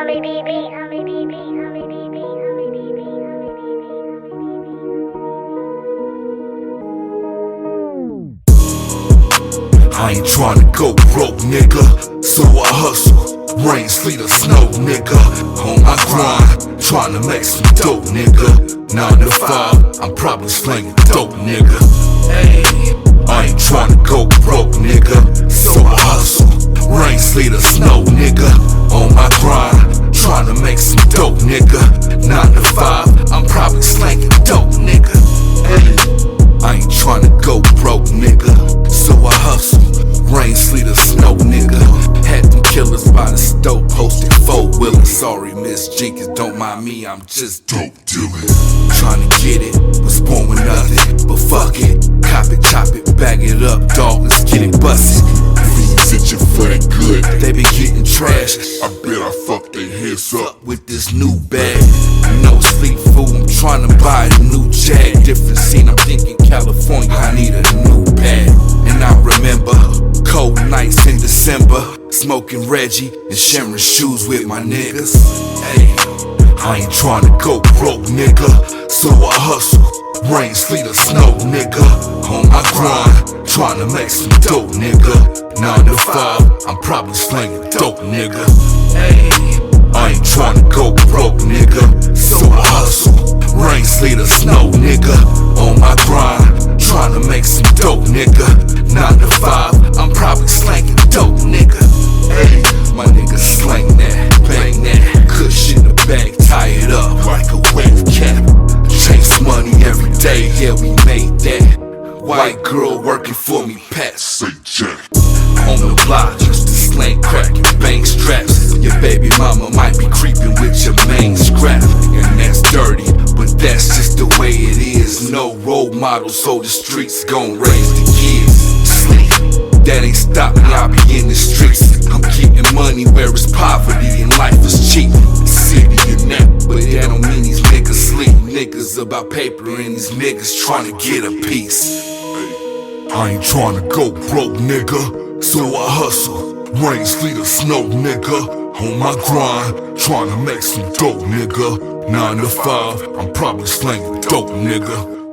I ain't tryna go broke, nigga, so I hustle. Rain, sleet, or snow, nigga. On my grind, tryna make some dope, nigga. 9 to 5, I'm probably slinging dope, nigga. Hey, I ain't tryna go broke, nigga, so I hustle. Rain, sleet, or snow, nigga. On my grind, tryna make some dope, nigga. 9 to 5, I'm probably slinging dope, nigga. Hey, I ain't tryna go broke, nigga, so I hustle. Rain, sleet, or snow, nigga. Had them killers by the stove, posted 4-wheeler. Sorry, Miss G, cause don't mind me, I'm just dope dealing. Tryna get it, was born with nothing, but fuck it. Cop it, chop it, bag it up, dog, let's get it busted. Visit your friend good, They been getting trash. I bet I fuck their heads up. With this new bag, no sleep food, I'm tryna buy a new Jag. Different scene, I'm thinking California, I need a new bag. And I remember cold nights in December, smoking Reggie and sharing shoes with my niggas. Hey, I ain't tryna go broke, nigga, so I hustle. Rain, sleet, or snow, nigga. On my grind, tryna make some dope, nigga. 9 to 5, I'm probably slinging dope, nigga. Hey, I ain't tryna go broke, nigga, so I hustle. Rain, sleet, or snow, nigga. On my grind, tryna make some dope, nigga. 9 to 5, I'm probably slanging dope, nigga. Hey, my nigga slang that, bang that. Kush in the bag, tie it up like a wave cap. Chase money every day, yeah, we made that. White girl working for me, Pat. Say Jack. On the block, used to slang crack and bang straps. Your baby mama might be creeping with your main scrap. And that's dirty, but that's just the way it is. No role model, so the streets gon' raise the kids. Sleet, that ain't stop me, I be in the streets. I'm getting money where it's poverty and life is cheap. City and that, but that don't mean these niggas sleep. Niggas about paper and these niggas tryna get a piece. I ain't tryna go broke, nigga, so I hustle. Rain, sleet, or snow, nigga. On my grind, tryna make some dope, nigga. 9 to 5, I'm probably slinging dope, nigga.